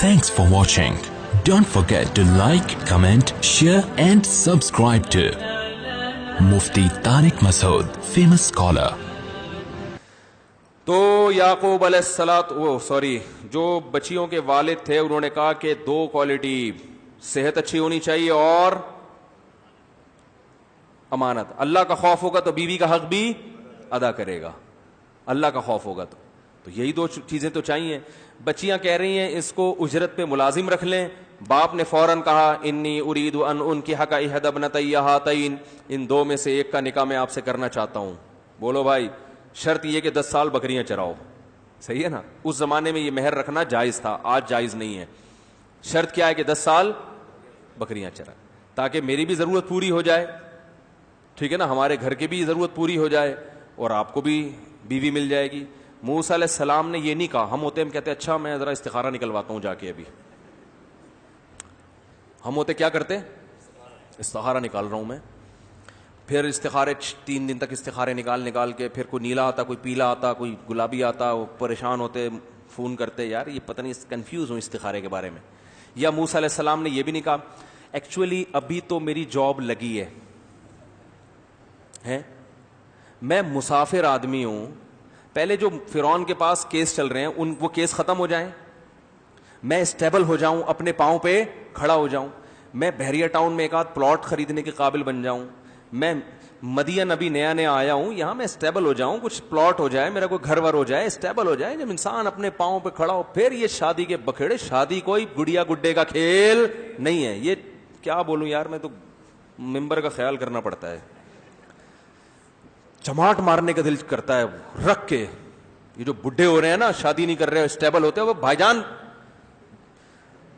Thanks for watching. Don't forget to like, comment, share and subscribe to Mufti Tariq Masood, famous scholar. تو یعقوب علیہ السلام جو بچیوں کے والد تھے انہوں نے کہا کہ دو کوالٹی، صحت اچھی ہونی چاہیے اور امانت. اللہ کا خوف ہوگا تو بیوی کا حق بھی ادا کرے گا. اللہ کا خوف ہوگا تو یہی دو چیزیں تو چاہیے. بچیاں کہہ رہی ہیں اس کو اجرت پہ ملازم رکھ لیں. باپ نے فوراً کہا انی ارید ان انکحک احدی ابنتی ہاتین، ان دو میں سے ایک کا نکاح میں آپ سے کرنا چاہتا ہوں. بولو بھائی، شرط یہ کہ 10 سال بکریاں چراؤ. صحیح ہے نا؟ اس زمانے میں یہ مہر رکھنا جائز تھا، آج جائز نہیں ہے. شرط کیا ہے کہ 10 سال بکریاں چرا، تاکہ میری بھی ضرورت پوری ہو جائے. ٹھیک ہے نا؟ ہمارے گھر کی بھی ضرورت پوری ہو جائے اور آپ کو بھی بیوی مل جائے گی. موسیٰ علیہ السلام نے یہ نہیں کہا. ہم کہتے اچھا میں ذرا استخارہ نکلواتا ہوں جا کے. ابھی ہم کیا کرتے؟ استخارہ نکال رہا ہوں میں. پھر استخارے 3 دن تک استخارے نکال کے پھر کوئی نیلا آتا، کوئی پیلا آتا، کوئی گلابی آتا. وہ پریشان ہوتے، فون کرتے یار یہ پتہ نہیں، کنفیوز ہوں استخارے کے بارے میں. یا موسیٰ علیہ السلام نے یہ بھی نہیں کہا ایکچولی ابھی تو میری جاب لگی ہے، میں مسافر آدمی ہوں، پہلے جو فرعون کے پاس کیس چل رہے ہیں وہ کیس ختم ہو جائیں، میں اسٹیبل ہو جاؤں، اپنے پاؤں پہ کھڑا ہو جاؤں، میں بحریہ ٹاؤن میں ایک آدھ پلاٹ خریدنے کے قابل بن جاؤں، میں مدین ابھی نیا آیا ہوں یہاں، میں اسٹیبل ہو جاؤں، کچھ پلاٹ ہو جائے، میرا کوئی گھر ور ہو جائے، اسٹیبل ہو جائے. جب انسان اپنے پاؤں پہ کھڑا ہو پھر یہ شادی کے بکھیڑے. شادی کوئی گڑیا گڈے کا کھیل نہیں ہے. یہ کیا بولوں یار، میں تو ممبر کا خیال کرنا پڑتا ہے. چماٹ مارنے کا دل کرتا ہے رکھ کے. یہ جو بڈھے ہو رہے ہیں نا، شادی نہیں کر رہے، اسٹیبل ہوتے ہیں، وہ بھائی جان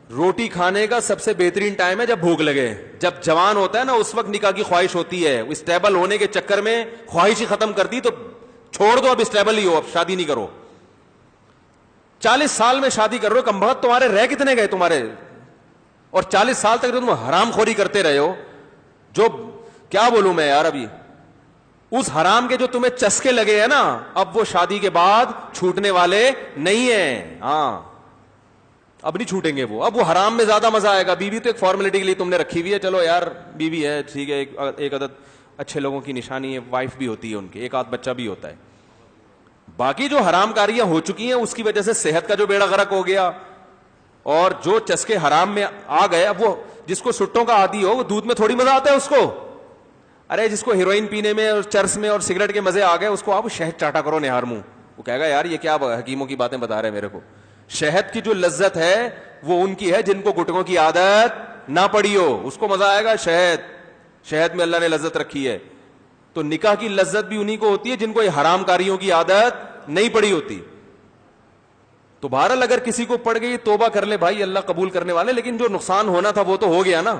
روٹی کھانے کا سب سے بہترین ٹائم ہے جب بھوک لگے. جب جوان ہوتا ہے نا اس وقت نکاح کی خواہش ہوتی ہے. اسٹیبل ہونے کے چکر میں خواہش ہی ختم کر دی تو چھوڑ دو، اب اسٹیبل ہی ہو، اب شادی نہیں کرو. 40 سال میں شادی کر رہے ہو، کم بخت تمہارے رہ کتنے گئے تمہارے؟ اور 40 سال تک تم حرام خوری کرتے رہے ہو. جو کیا بولوں میں یار، ابھی اس حرام کے جو تمہیں چسکے لگے ہیں نا، اب وہ شادی کے بعد چھوٹنے والے نہیں ہیں. ہاں اب نہیں چھوٹیں گے وہ. اب وہ حرام میں زیادہ مزہ آئے گا. بیوی تو ایک فارمیلٹی کے لیے تم نے رکھی ہوئی ہے، چلو یار بیوی ہے ٹھیک ہے، ایک عدد اچھے لوگوں کی نشانی ہے، وائف بھی ہوتی ہے ان کی، ایک آدھ بچہ بھی ہوتا ہے. باقی جو حرام کاریاں ہو چکی ہیں اس کی وجہ سے صحت کا جو بیڑا غرق ہو گیا اور جو چسکے حرام میں آ گئے. اب وہ جس کو سٹوں کا عادی ہو وہ دودھ میں تھوڑی مزہ آتا ہے اس کو. ارے جس کو ہیروئن پینے میں اور چرس میں اور سگریٹ کے مزے آ گئے اس کو آپ شہد چاٹا کرو نہار منہ. وہ کہے گا یار یہ کیا حکیموں کی باتیں بتا رہے میرے کو. شہد کی جو لذت ہے وہ ان کی ہے جن کو گٹکوں کی عادت نہ پڑی ہو، اس کو مزہ آئے گا. شہد میں اللہ نے لذت رکھی ہے. تو نکاح کی لذت بھی انہی کو ہوتی ہے جن کو یہ حرام کاریوں کی عادت نہیں پڑی ہوتی. تو بہرحال اگر کسی کو پڑ گئی توبہ کر لے بھائی، اللہ قبول کرنے والے. لیکن جو نقصان ہونا تھا وہ تو ہو گیا نا.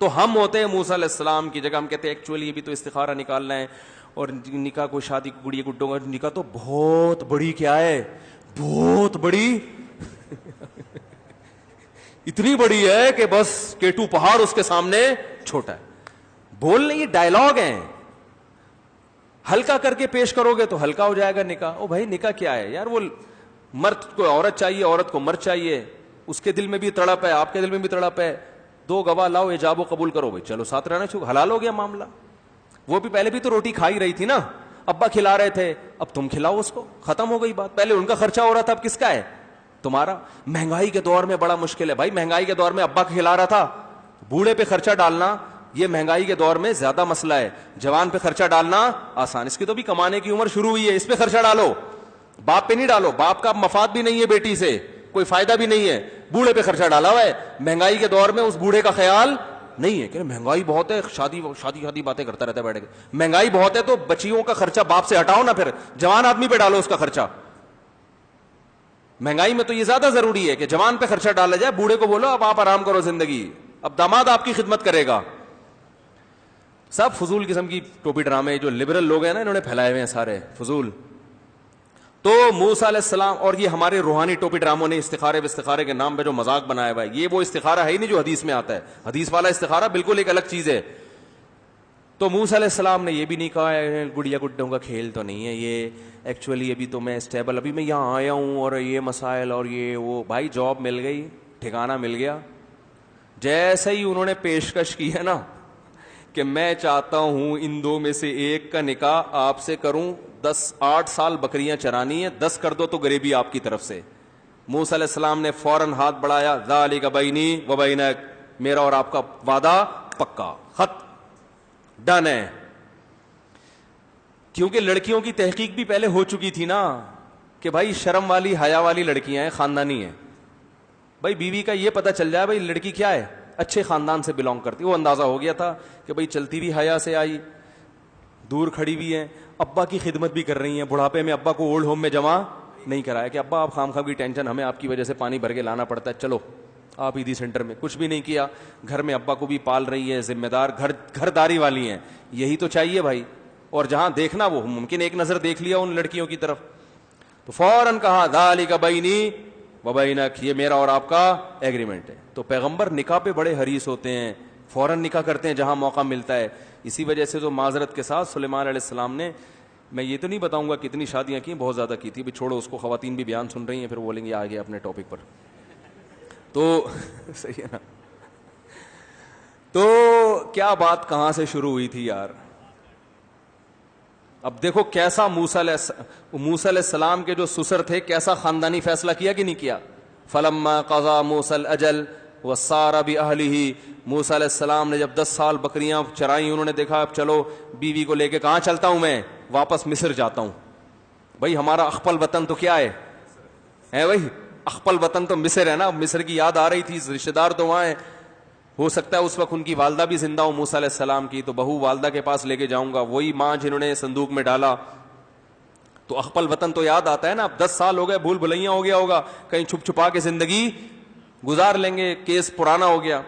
تو ہم ہوتے ہیں موسیٰ علیہ السلام کی جگہ، ہم کہتے ہیں ایکچولی یہ بھی تو استخارہ نکالنا ہے اور نکاح کو شادی گڑی گڈوں کا نکاح تو بہت بڑی کیا ہے، بہت بڑی اتنی بڑی ہے کہ بس کیٹو پہاڑ اس کے سامنے چھوٹا ہے. بولنے یہ ڈائلاگ ہیں، ہلکا کر کے پیش کرو گے تو ہلکا ہو جائے گا نکاح. او بھائی نکاح کیا ہے یار، وہ مرد کو عورت چاہیے، عورت کو مرد چاہیے. اس کے دل میں بھی تڑپ ہے، آپ کے دل میں بھی تڑپ ہے. 2 گواہ لاؤ، ایجاب و قبول کرو بھائی، چلو ساتھ رہنا شروع، حلال ہو گیا معاملہ. وہ بھی پہلے بھی تو روٹی کھا ہی رہی تھی نا، ابا کھلا رہے تھے، اب تم کھلاؤ اس کو، ختم ہو گئی بات. پہلے ان کا خرچہ ہو رہا تھا، اب کس کا ہے؟ تمہارا. مہنگائی کے دور میں بڑا مشکل ہے بھائی. مہنگائی کے دور میں ابا کھلا رہا تھا، بوڑھے پہ خرچہ ڈالنا یہ مہنگائی کے دور میں زیادہ مسئلہ ہے. جوان پہ خرچہ ڈالنا آسان، اس کی تو بھی کمانے کی عمر شروع ہوئی ہے، اس پہ خرچہ ڈالو. باپ پہ نہیں ڈالو، باپ کا مفاد بھی نہیں ہے بیٹی سے، کوئی فائدہ بھی نہیں ہے. بوڑھے پہ خرچہ ڈالا ہوا ہے. مہنگائی کے دور میں اس بوڑھے کا خیال نہیں ہے کہ مہنگائی بہت ہے، شادی باتیں کرتا رہتا ہے بیٹھ کے. مہنگائی بہت ہے تو بچیوں کا خرچہ باپ سے ہٹاؤ نا، پھر جوان آدمی پہ ڈالو اس کا خرچہ. مہنگائی میں تو یہ زیادہ ضروری ہے کہ جوان پہ خرچہ ڈالا جائے. بوڑھے کو بولو اب آپ آرام کرو زندگی، اب داماد آپ کی خدمت کرے گا. سب فضول قسم کی ٹوپی ڈرامے جو لبرل لوگ ہیں نا انہوں نے پھیلائے ہوئے ہیں سارے فضول. تو موسیٰ علیہ السلام اور یہ ہمارے روحانی ٹوپی ڈراموں نے استخارے کے نام پہ جو مذاق بنایا ہوا ہے، یہ وہ استخارہ ہے ہی نہیں جو حدیث میں آتا ہے. حدیث والا استخارہ بالکل ایک الگ چیز ہے. تو موسیٰ علیہ السلام نے یہ بھی نہیں کہا گڑیا گڈوں کا کھیل تو نہیں ہے یہ, ایکچولی ابھی تو میں اسٹیبل, ابھی میں یہاں آیا ہوں اور یہ مسائل اور یہ وہ. بھائی جاب مل گئی, ٹھکانہ مل گیا. جیسے ہی انہوں نے پیشکش کی ہے نا کہ میں چاہتا ہوں ان دو میں سے ایک کا نکاح آپ سے کروں, 8 سال بکریاں چرانی ہیں, 10 کر دو تو غریبی آپ کی طرف سے. موسیٰ علیہ السلام نے فوراً ہاتھ بڑھایا, ذالک بینی و بینک, میرا اور آپ کا وعدہ پکا, خط ڈن ہے. کیونکہ لڑکیوں کی تحقیق بھی پہلے ہو چکی تھی نا کہ بھائی شرم والی حیا والی لڑکیاں ہیں, خاندانی ہیں. بھائی بیوی کا یہ پتہ چل جائے بھائی لڑکی کیا ہے, اچھے خاندان سے بلونگ کرتی. وہ اندازہ ہو گیا تھا کہ بھائی چلتی بھی حیا سے آئی, دور کھڑی بھی ہیں, ابا کی خدمت بھی کر رہی ہیں. بڑھاپے میں ابا کو اولڈ ہوم میں جمع نہیں کرایا کہ ابا آپ خام خواہ کی ٹینشن, ہمیں آپ کی وجہ سے پانی بھر کے لانا پڑتا ہے, چلو آپ عیدی سینٹر میں. کچھ بھی نہیں کیا, گھر میں ابا کو بھی پال رہی ہے, ذمہ دار گھر داری والی ہیں. یہی تو چاہیے بھائی. اور جہاں دیکھنا وہ ممکن ایک نظر دیکھ لیا ان لڑکیوں کی طرف, تو فوراً کہا ذالک بینی و بینک, یہ میرا اور آپ کا ایگریمنٹ ہے. تو پیغمبر نکاح پہ بڑے حریص ہوتے ہیں, فوراً نکاح کرتے ہیں جہاں موقع ملتا ہے. اسی وجہ سے تو معذرت کے ساتھ سلیمان علیہ السلام نے, میں یہ تو نہیں بتاؤں گا کتنی شادیاں کی, بہت زیادہ کی تھی. بھی چھوڑو اس کو, خواتین بھی بیان سن رہی ہیں پھر بولیں گے آ گیا اپنے ٹاپک پر. تو صحیح ہے نا. تو کیا بات کہاں سے شروع ہوئی تھی یار. اب دیکھو کیسا موسیٰ علیہ السلام کے جو سسر تھے کیسا خاندانی فیصلہ کیا کہ نہیں کیا. فلما قضا موسیٰ الاجل وسار باہلہ, موسیٰ علیہ السلام نے جب 10 سال بکریاں چرائیں, انہوں نے دیکھا اب چلو بیوی کو لے کے کہاں چلتا ہوں میں, واپس مصر جاتا ہوں. بھائی ہمارا اخپل وطن تو کیا ہے بھائی, اخپل وطن تو مصر ہے نا. مصر کی یاد آ رہی تھی, رشتے دار تو وہاں ہیں. ہو سکتا ہے اس وقت ان کی والدہ بھی زندہ ہو موسیٰ علیہ السلام کی, تو بہو والدہ کے پاس لے کے جاؤں گا, وہی ماں جنہوں نے صندوق میں ڈالا. تو اخپل وطن تو یاد آتا ہے نا. اب 10 سال ہو گئے, بھول بھلیاں ہو گیا ہوگا, کہیں چھپ چھپا کے زندگی گزار لیں گے, کیس پرانا ہو گیا.